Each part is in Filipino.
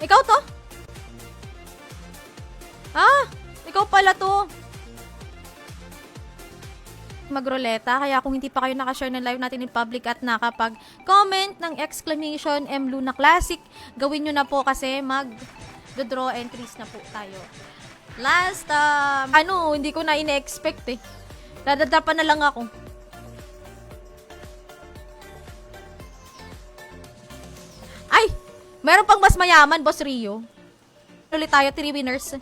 Ikaw to? Ah, ikaw pala to. Magroleta, kaya kung hindi pa kayo nakashare ng live natin in public at nakapag-comment ng exclamation M Luna Classic, gawin nyo na po kasi mag-draw entries na po tayo. Last, hindi ko na ine-expect eh. Dadadapan na lang ako. Ay! Meron pang mas mayaman, Boss Rio. Ulit tayo, 3 winners.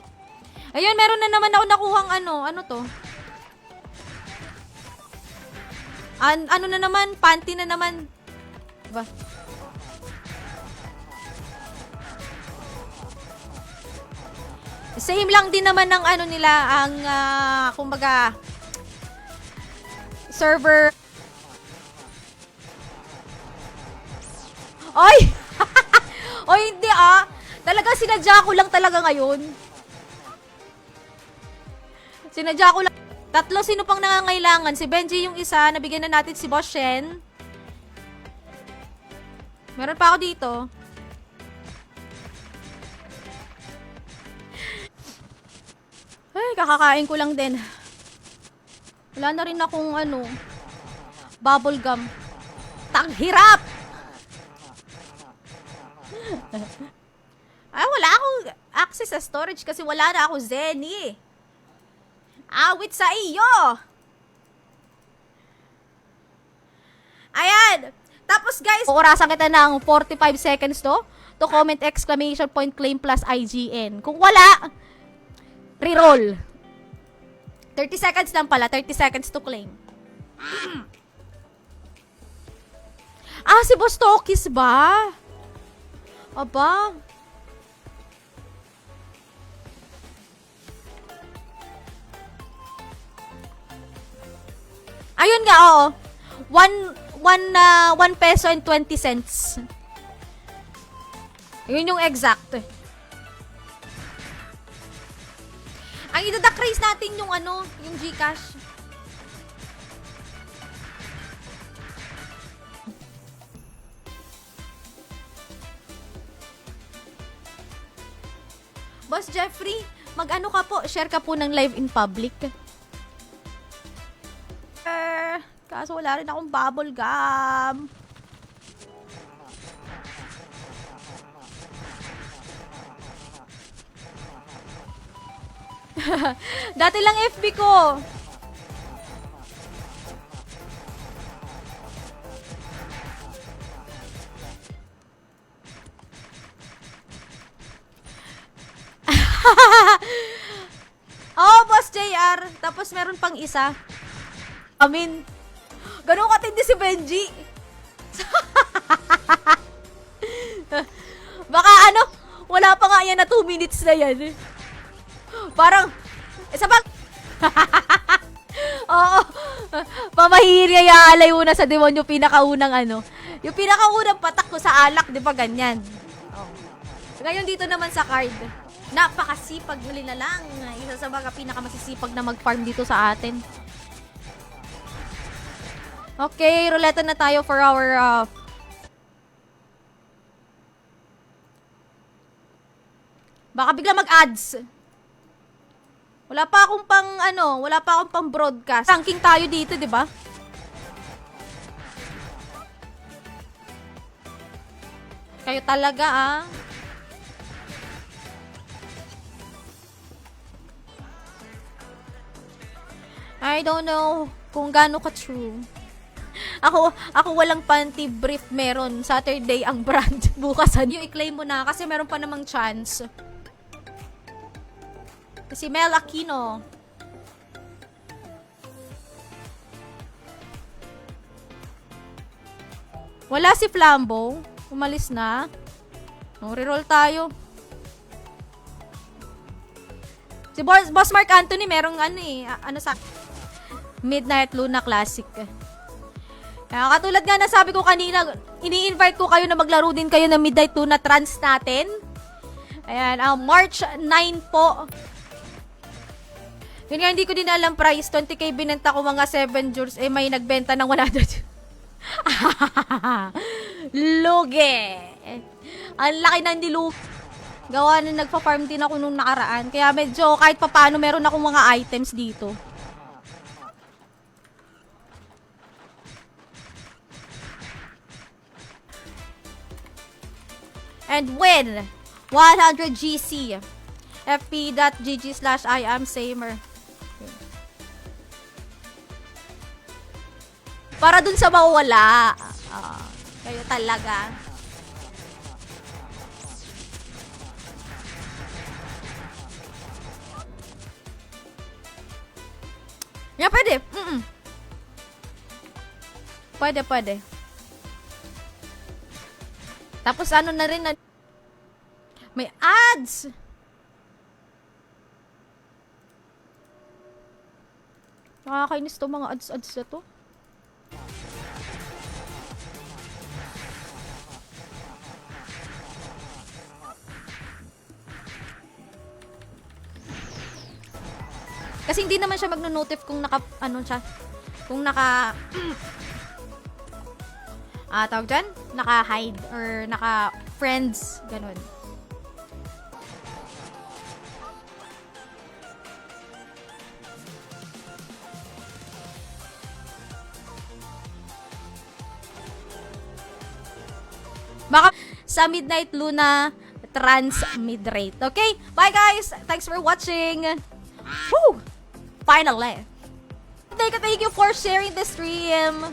Ayun, meron na naman ako nakuhang ano to? Ano na naman, panty na naman. Diba? Same lang din naman ng ano nila, ang, kumbaga, server. Oy! Oy, hindi Talaga sinadya ko lang talaga ngayon. Sinadya ko lang. 3, sino pang nangangailangan? Si Benji yung isa, nabigyan na natin si Boss Shen. Meron pa ako dito. Ay, kakakain ko lang din. Wala na rin akong bubble gum. Tanghirap! Ay, wala akong access sa storage kasi wala na ako Zenny. Awit sa iyo! Ayan! Tapos guys, orasan kita ng 45 seconds to comment exclamation point claim plus IGN. Kung wala, reroll. 30 seconds lang pala, 30 seconds to claim. Si Boss Tokis ba? Aba. Ayun nga, oo. 1 peso and 20 cents. Ayun yung exact. Ang idadak raise natin yung yung GCash. Boss Jeffrey, mag-ano ka po, share ka po ng live in public. Kaso wala rin akong bubble gum. Dati lang FB ko. Oh, Boss JR. Tapos meron pang isa. Ganun katindi si Benji. Baka wala pa nga yan na 2 minutes na yan. Parang, sabag. Oo. Pamahiri, yaalay una sa demonyo pinakaunang yung pinakaunang patak ko sa alak, di ba ganyan? Oh. Ngayon dito naman sa card. Napakasipag huli na lang. Isa sa mga pinakamasisipag na mag-farm dito sa atin. Okay, ruleta na tayo for our baka bigla mag-ads. Wala pa akong pang broadcast. Ranking tayo dito, 'di ba? Kayo talaga I don't know kung gaano ka-true. Ako walang panty brief meron. Saturday ang brand. Bukasan. Yung i-claim mo na kasi meron pa namang chance. Si Mel Aquino. Wala si Flambo. Umalis na. Reroll tayo. Si Boss Mark Anthony merong sa Midnight Luna Classic. Kaya katulad nga na sabi ko kanina, ini-invite ko kayo na maglaro din kayo ng Midnight Luna Trans natin. Ayan, March 9 po. Yun nga, hindi ko din alam price. 20k binenta ko mga 7 jewels. May nagbenta ng 100. Lugi. Ang laki ng nilugi. Gawa na nagpa-farm din ako nung nakaraan. Kaya medyo kahit papaano meron akong mga items dito. And win 100 GC. fp.gg/IamSamer. Para dun sa mawala. Kayo talaga. Yeah, pwede. Pwede. Tapos ano na rin na may ads. Nakakainis to mga ads na to. Kasi hindi naman siya magno-notif kung naka, ano siya, kung naka, tawag dyan? Naka-hide or naka-friends, ganun. Baka sa Midnight Luna Transmidrate. Okay? Bye guys! Thanks for watching! Woo! Finally! Thank you for sharing the stream!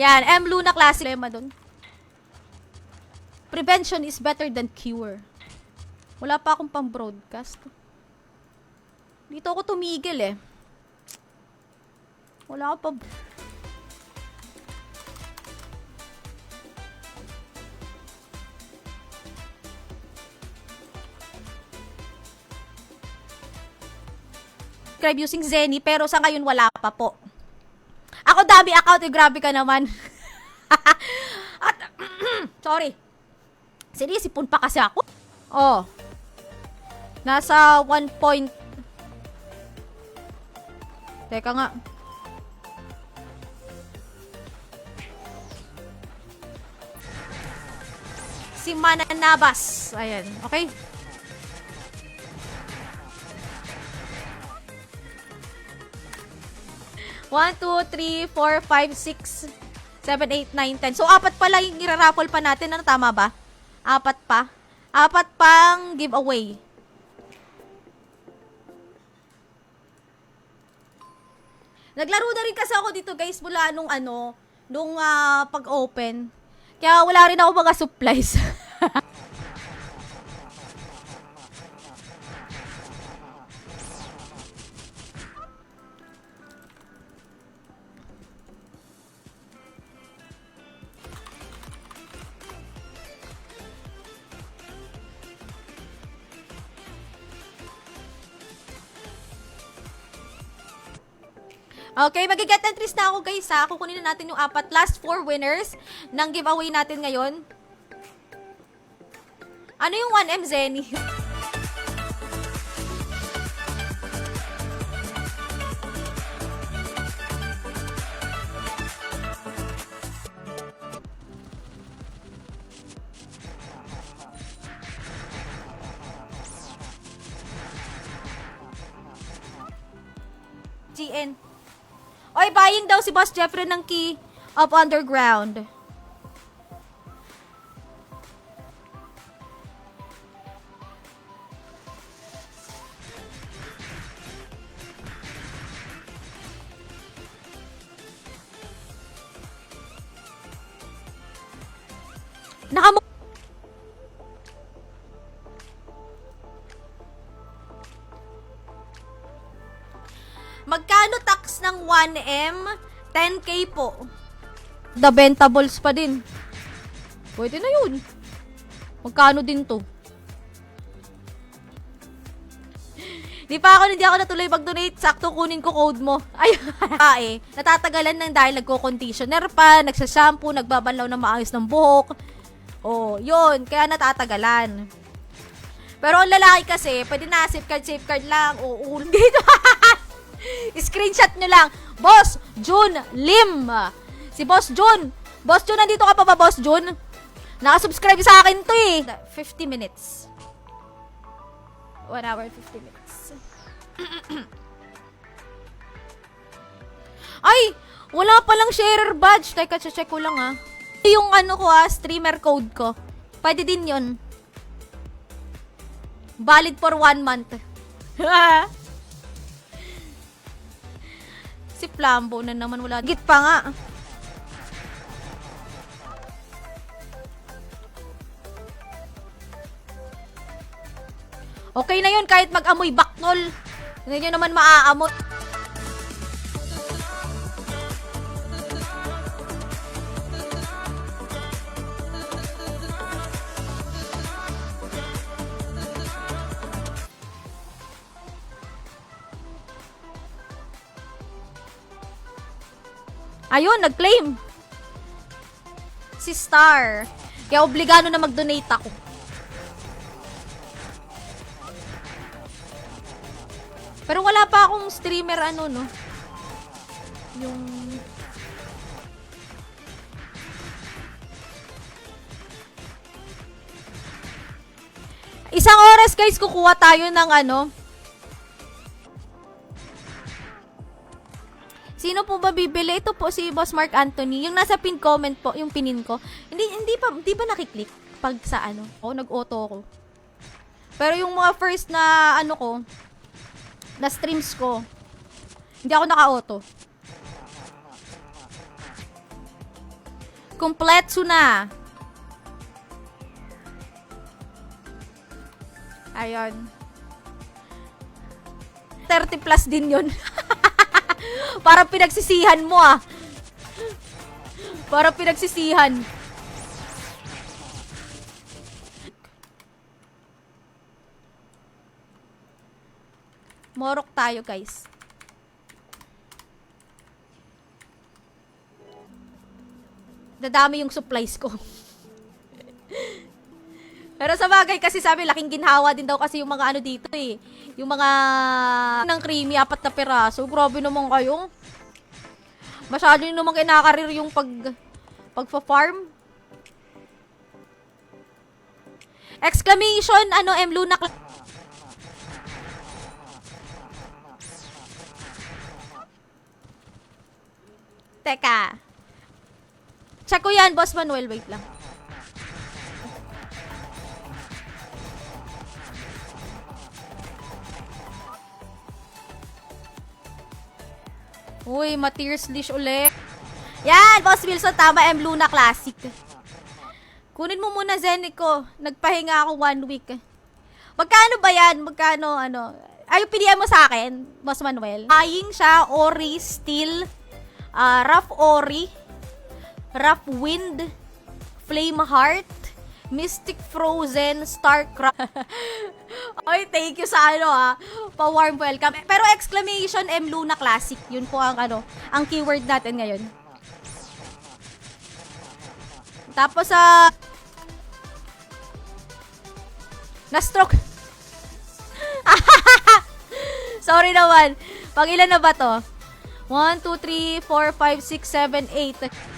Yan, M. Luna Classic. Lema dun. Prevention is better than cure. Wala pa akong pang-broadcast. Dito ako tumigil eh. Wala ako pa. Subscribe using Zenny, pero sa ngayon wala pa po. Ako dami account, grabe ka naman. At, sorry. Sinisipon pa kasi ako. Oh. Nasa 1 point. Teka nga. Si Mananabas. Ayan. Okay. One, 2, 3, 4, 5, 6, 7, 8, 9, 10. So, 4 pa lang yung iraraffle pa natin. Ano, tama ba? 4 pa. 4 pang giveaway. Naglaro na rin kasi ako dito, guys, mula nung pag-open. Kaya wala rin ako mga supplies. Okay, mag-get entries na ako guys ha. Kukunin na natin yung last 4 winners ng giveaway natin ngayon. Ano yung 1M Zenny? GN. Oy, buying daw si Boss Jeffrey ng key of underground. Magkano tax ng 1M? 10K po. The Bentables pa din. Pwede na yun. Magkano din to? Hindi ako natuloy mag-donate. Sakto kunin ko code mo. Ay, natatagalan ng dahil nagko-conditioner pa, nagsashampoo, nagbabanlaw ng maayos ng buhok. Oh, yun. Kaya natatagalan. Pero ang lalaki kasi, pwede na safeguard lang. Oo, dito. Screenshot nyo lang. Boss, Jun Lim. Si Boss Jun. Boss Jun, nandito ka pa ba, Boss Jun? Nakasubscribe sa akin to eh. 50 minutes. 1 hour, 50 minutes. Ay! Wala palang sharer badge. Teka, check ko lang ah. Yung ano ko streamer code ko. Pwede din yun. Valid for 1 month. Si Flambo na naman wala. Git pa nga. Okay na yun kahit mag-amoy baknol. Hindi nyo naman maaamoy. Ayun, nag-claim. Si Star. Kaya obligado na mag-donate ako. Pero wala pa akong streamer no. Yung isang oras guys kukuha tayo ng Sino po ba bibili? Ito po si Boss Mark Anthony. Yung nasa pin comment po, yung pinin ko. Hindi ba nakiklik pag sa nag-auto ko. Pero yung mga first na ko, na streams ko, hindi ako naka-auto. Kompletso na. Ayun. 30 plus din yun. Parang pinagsisihan mo Parang pinagsisihan. Morok tayo, guys. Dadami yung supplies ko. Pero sa bagay kasi sabi, laking ginhawa din daw kasi yung mga dito eh. Yung mga ng creamy, 4 na piraso. Grabe naman kayo. Masyado nyo naman kinakarir yung pagpa-farm. Exclamation, M. Luna. Teka. Check ko yan, Boss Manuel. Wait lang. Uy, Matears Dish ulit. Yan, Boss Wilson, tama, M. Luna Classic. Kunin mo muna, Zenico. Nagpahinga ako 1 week. Magkano ba yan? Magkano, Ay, PDM mo sa akin, Boss Manuel. Aying siya, Ori, Steel, Rough Ori, Rough Wind, Flame Heart, Mystic Frozen, Starcraft. Oy, thank you sa pa-warm welcome. Pero exclamation M. Luna Classic, yun po ang ang keyword natin ngayon. Tapos na-stroke. Sorry naman. Pang ilan na ba to? 1, 2, 3, 4, 5, 6, 7, 8.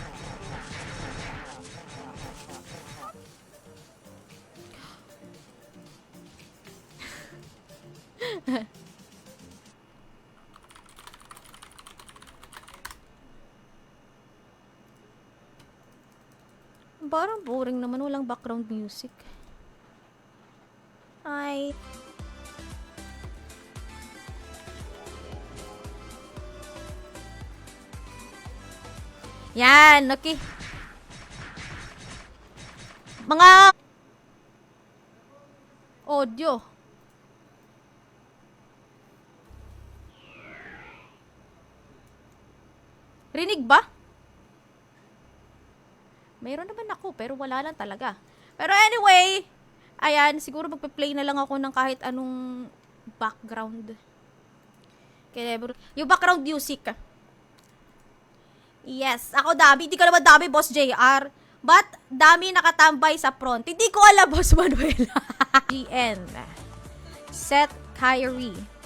Parang boring naman, walang background music. Hi. Yan, okay. Mga audio. Rinig ba? Mayroon naman ako, pero wala lang talaga. Pero anyway, ayan, siguro magpe-play na lang ako ng kahit anong background. Kaya, yung background music. Yes, ako dami. Hindi ka naman dami, Boss JR. But, dami nakatambay sa front. Hindi ko alam, Boss Manuel. GN. Set Kyrie.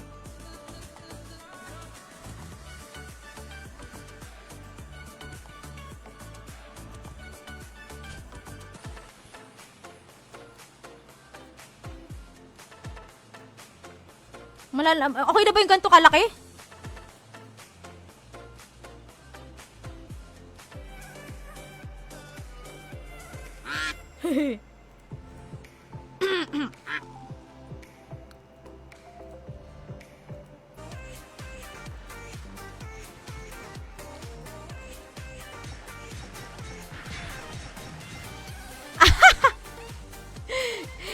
Okay na ba yung ganito kalaki?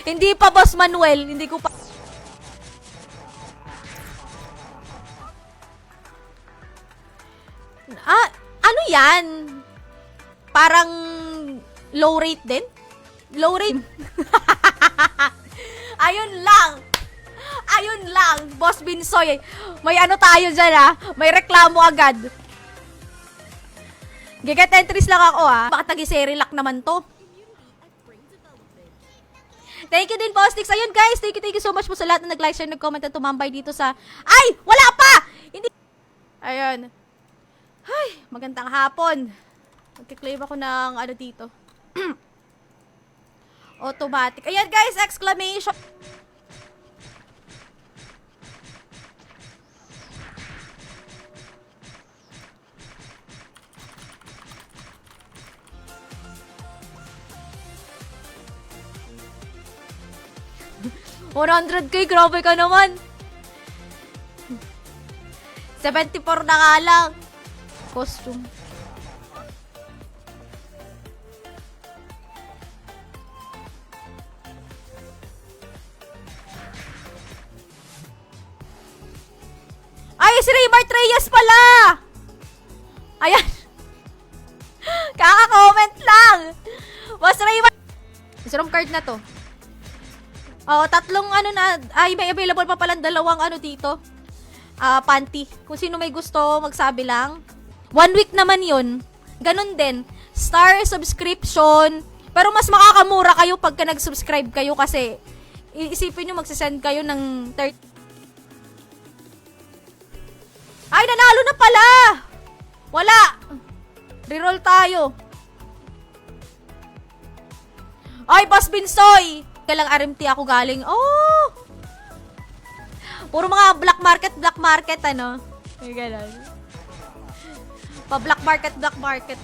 Hindi pa, Boss Manuel. Hindi ko pa... Ano yan? Parang low rate din? Low rate? Ayun lang. Ayun lang, Boss Binsoy. May ano tayo dyan, ha? May reklamo agad. Giget entries lang ako, ha? Baka tagi-serilock naman to. Thank you din, Boss Nix. Ayun, guys. Thank you so much po sa lahat na nag-like, share, nag-comment, at tumambay dito sa... Ay! Wala pa! Hindi... Ayun. Ay, magandang hapon. Magkiklaim ako ng ano dito. Automatic. Ayan, guys. Exclamation. $100K, grabe ka naman. 74 na nga lang. Costume. Ay, si Raymart Reyes pala! Ayan. Kaka-comment lang. Boss Raymart. Isang card na to. Oh, tatlong ano na, ay may available pa palang dalawang ano dito. Panty. Kung sino may gusto, magsabi lang. 1 week naman yun. Ganun din. Star subscription. Pero mas makakamura kayo pagka nag-subscribe kayo kasi isipin nyo magsisend kayo ng 30. Ay, nanalo na pala! Wala! Reroll tayo. Ay, Boss Binsoy! Kalang RMT ako galing. Oh! Puro mga black market, ano? Ay, ganun. Pa-black market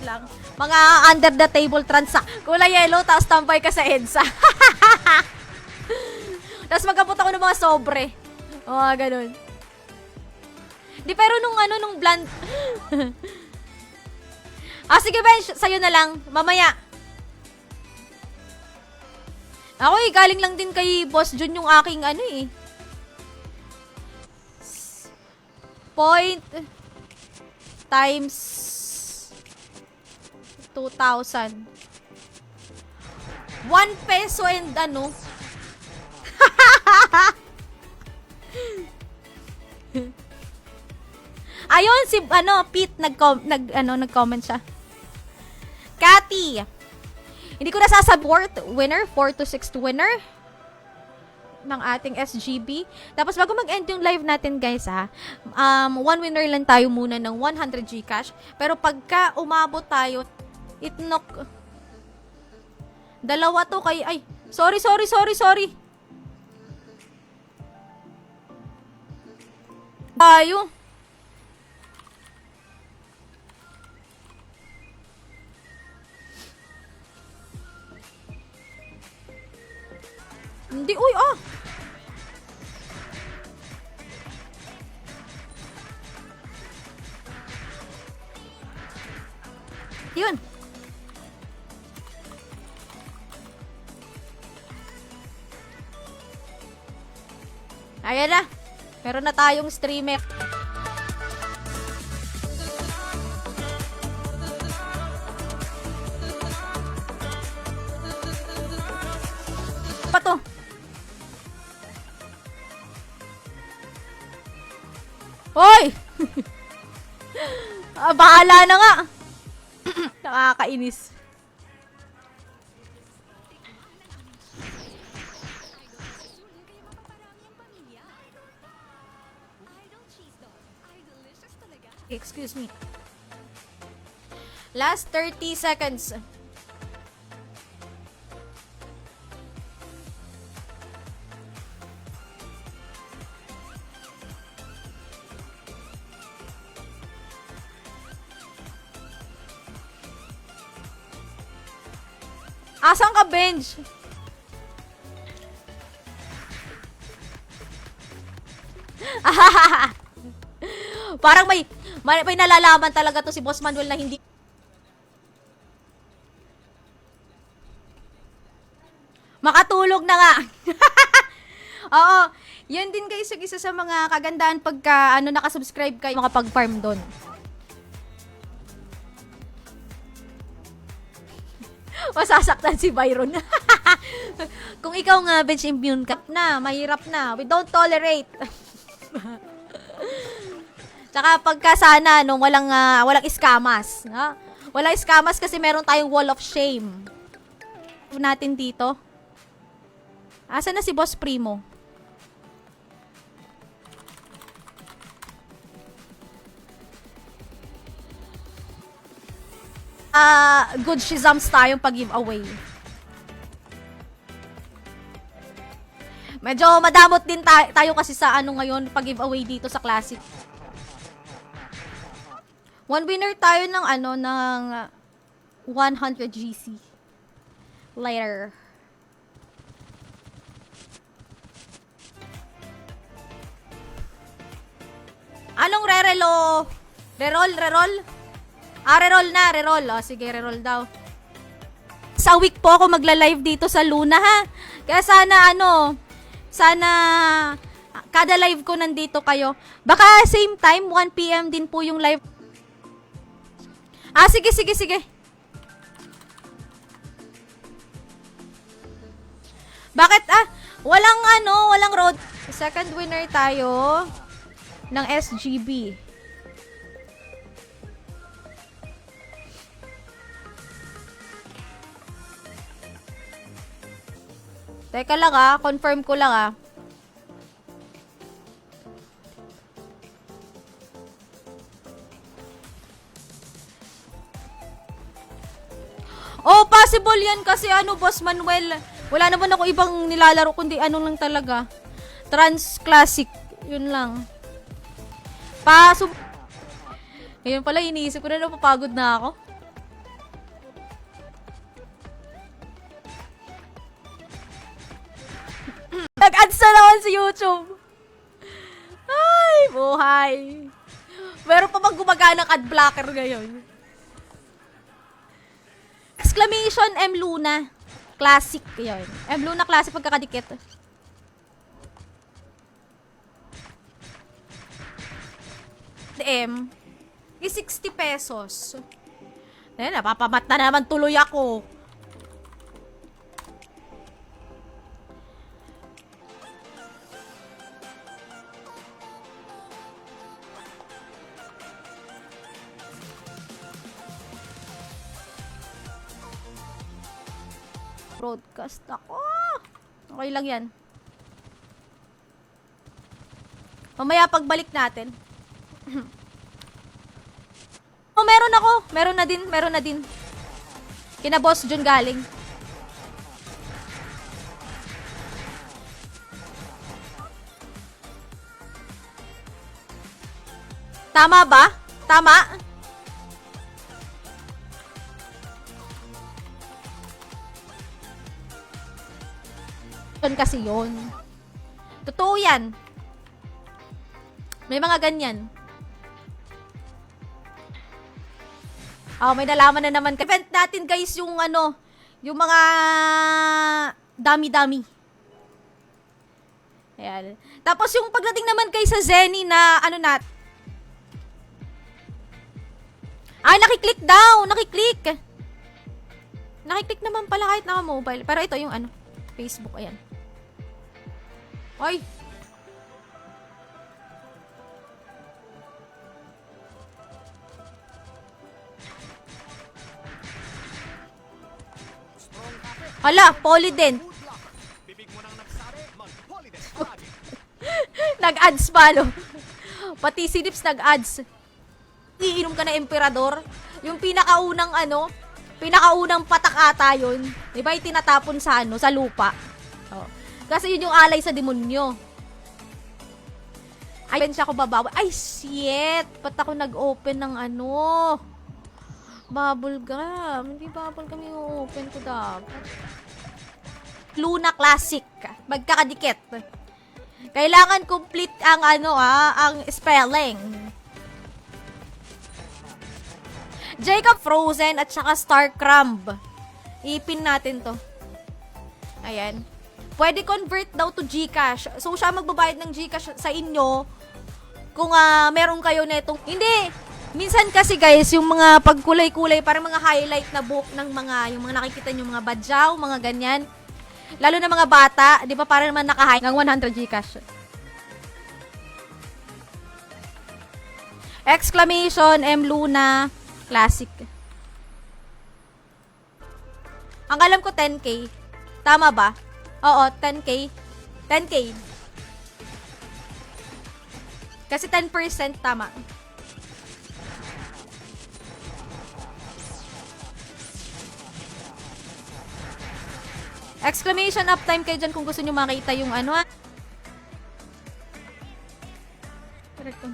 lang. Mga under the table transa. Kulay yellow, tapos tambay ka sa EDSA. Tapos magkapot ako ng mga sobre. O, ganun. Di, pero nung bland... sige, Ben, sa'yo na lang. Mamaya. Ako galing lang din kay Boss Jun yung aking ano point times 2,000. 1 peso and ano. Ayun, si Pete nag-comment siya. Cathy. Hindi ko nasasabort. Winner, 4 to 6 winner ng ating SGB. Tapos bago mag-end yung live natin, guys, one winner lang tayo muna ng 100 Gcash. Pero pagka umabot tayo, itnok. Dalawa to kay... Ay, sorry. Tayo. Hindi, uy, Yun. Ayan na. Meron na tayong streamer. Pa to? Hoy! Bahala na nga. Nakakainis. Excuse me. Last 30 seconds. Asan ka, bench? Parang may nalalaman talaga to si Boss Manuel na hindi. Makatulog na nga. Oo. Yan din guys, yung isa sa mga kagandahan pagka nakasubscribe kayo makapag-farm doon. Masasaktan si Byron. Kung ikaw nga bench immune ka na, mahirap na. We don't tolerate. Tsaka pagka sana walang iskamas, ha? Walang iskamas kasi meron tayong wall of shame. Natin dito. Asa na si Boss Primo? Good shizams tayong pag-giveaway. Medyo madamot din tayo kasi sa ngayon pag-giveaway dito sa Classic. One winner tayo ng ng 100 GC. Later. Anong re-relo? Reroll? Reroll na, reroll. O, sige, reroll daw. Sa week po ako magla-live dito sa Luna, ha? Kaya sana kada live ko nandito kayo. Baka same time, 1 PM din po yung live. Sige. Bakit, walang road. Second winner tayo ng SGB. Teka lang confirm ko lang Oh, possible yan kasi Boss Manuel. Wala naman ako ibang nilalaro kundi lang talaga. Trans Classic. Yun lang. Ngayon pala, iniisip ko na napapagod na ako. Nag-ads na naman sa YouTube. Ay, buhay. Meron pa bang gumagana ng ad blocker ngayon? Exclamation M Luna. Classic yun. M Luna Classic pagkakadikit. DM. 60 pesos. Napapamat na naman tuloy ako. Broadcast ako. Okay lang yan. Mamaya pagbalik natin. Meron ako. Meron na din. Kina Boss Jun galing. Tama ba? Tama? Kasi yun. Totoo yan. May mga ganyan. May nalaman na naman. Event natin guys yung yung mga dami-dami. Ayan. Tapos yung pagdating naman kay sa Zenny na nakiklik daw. Nakiklik naman pala kahit naka-mobile. Pero ito yung Facebook. Ayan. Ay. Hala, Polydent. Nag-ads pa, Pati si Dips nag-ads. Iinom ka na Emperador. Yung pinakaunang pinakaunang patak ata yun. Diba yung tinatapon sa sa lupa. Oh. Kasi yun yung alay sa demonyo. Ay, siya ako babawa. Ay, shit! Ba't ako nag-open ng Bubble gum. Hindi bubble gum yung open ko dapat. Luna Classic. Magkakadikit. Kailangan complete ang ang spelling. Jacob Frozen at saka Star Crumb. Ipin natin to. Ayan. Pwede convert daw to GCash. So, siya magbabayad ng GCash sa inyo kung meron kayo netong... Hindi! Minsan kasi guys, yung mga pagkulay-kulay, parang mga highlight na book ng yung mga nakikita nyo, mga badyaw, mga ganyan. Lalo na mga bata, di ba parang naman naka-high ng 100 GCash. Exclamation, M Luna, Classic. Ang alam ko 10K. Tama ba? Oo, 10K. 10K. Kasi 10% tama. Exclamation uptime kayo dyan kung gusto nyo makita yung Correct.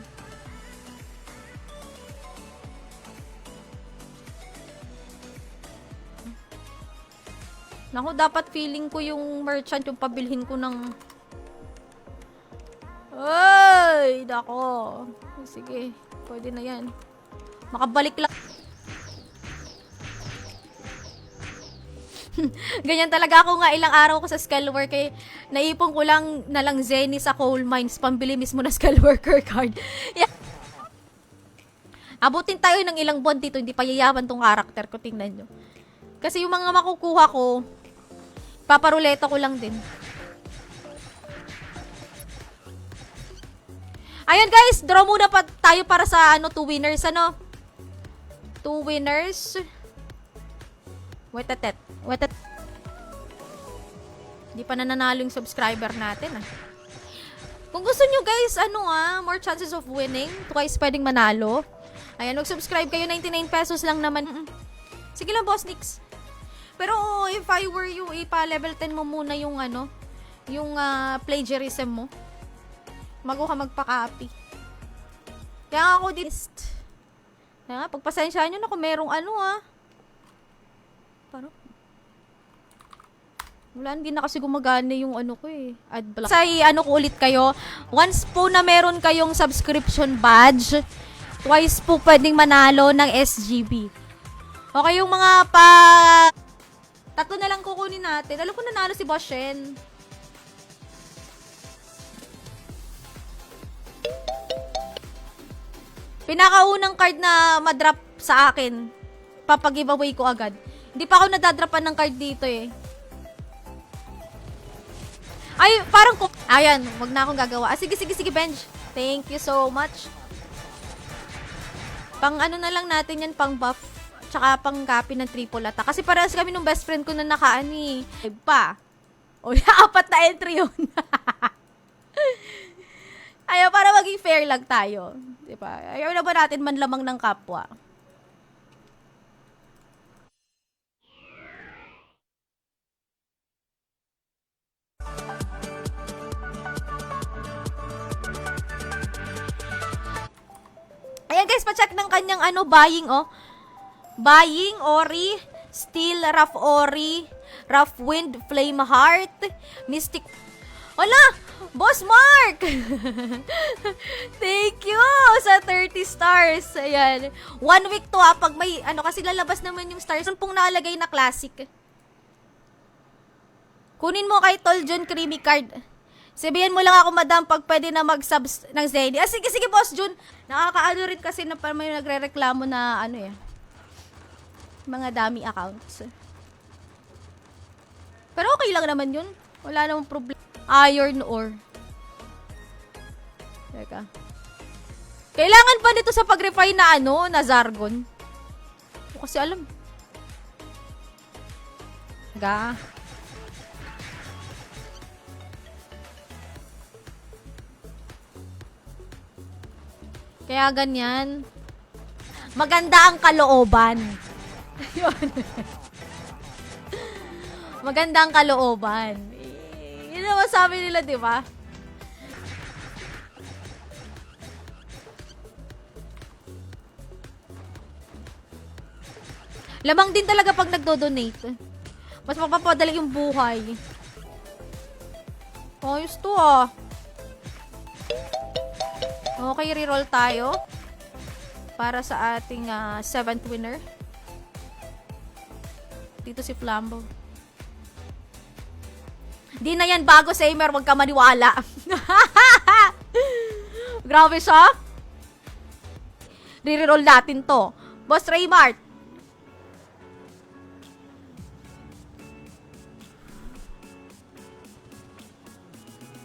Naku, dapat feeling ko yung merchant yung pabilhin ko ng... Ay, dako. Sige, pwede na yan. Makabalik lang. Ganyan talaga ako nga ilang araw ko sa skull work eh. Naipon ko lang na lang Zenny sa coal mines pambili mismo na skull worker card. Yeah. Abutin tayo ng ilang buwan dito, hindi pa yayaman tong karakter ko, tingnan nyo. Kasi yung mga makukuha ko, paparuleta ko lang din. Ayun guys, draw muna pa tayo para sa 2 winners 2 winners. Wait a tet. Hindi pa nananalo yung subscriber natin Kung gusto nyo guys, more chances of winning, twice pwedeng manalo. Ayan, mag-subscribe kayo, 99 pesos lang naman. Sige lang, Boss Nix. Pero if I were you, ipa-level 10 mo muna yung yung plagiarism mo. Bago ka magpa-copy. Kaya ako Kaya nga, pagpasensyahan nyo na kung merong Paano? Wala, hindi na kasi gumagana yung ko ad block. Say, ko ulit kayo. Once po na meron kayong subscription badge, twice po pwedeng manalo ng SGB. Okay, yung mga tatlo na lang kukunin natin. Alam ko nanalo si Boss Shen. Pinakaunang card na madrop sa akin, papag-giveaway ko agad. Hindi pa ako nadadropan ng card dito Ay, parang ayan, wag na akong gagawa. Sige, Benj. Thank you so much. Pang na lang natin yan, pang buff. Tsaka pang copy ng triple attack. Kasi parehas kami nung best friend ko na pa. O, 4 na entry yun. Ayaw, para maging fair lang tayo. Diba? Ayaw na ba natin manlamang ng kapwa? Ayan guys, pa-check ng kanyang buying Buying, Ori, Steel, Rough Ori, Rough Wind, Flame Heart, Mystic. Wala! Boss Mark! Thank you sa 30 stars. Ayan. 1 week to pag may kasi lalabas naman yung stars. Pong naalagay na classic. Kunin mo kay Tol John Creamy card. Sabihan mo lang ako, madam, pag pwede na mag-subs ng Zenny. Sige, Boss Jun. Nakakaano rin kasi na may nagre-reklamo na mga dummy accounts. Pero okay lang naman yun. Wala namang problema. Iron ore. Teka. Kailangan pa nito sa pag-refine na na Zargon? O kasi alam. Kaya ganyan. Maganda ang kalooban. Yun. Maganda ang kalooban. Yun naman sabi nila, di ba? Lamang din talaga pag nagdo-donate. Mas mapapadali yung buhay. Ayos to ah. Okay, reroll tayo. Para sa ating 7th winner. Dito si Flambo. Di na yan bago, Samer. Huwag ka maniwala. Grabe siya. Re-reroll natin to. Boss Raymart.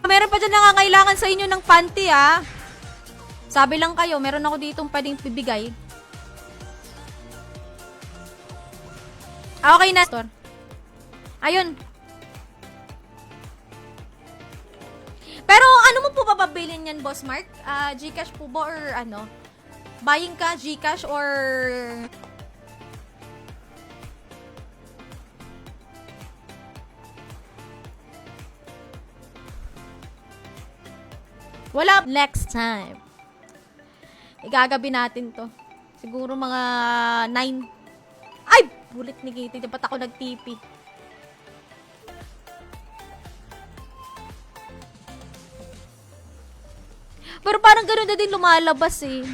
Meron pa dyan nangangailangan sa inyo ng panty, ah. Sabi lang kayo, meron ako ditong pwedeng bibigay. Okay na. Ayun. Pero ano mo po bababilin yan, Boss Mark? Gcash po ba or ano? Buying ka, Gcash or... Wala. Next time. Igagabi natin to. Siguro mga 9. Ay! Bulit ni Kitty. Dapat ako nag-TP. Pero parang ganoon na din lumalabas eh.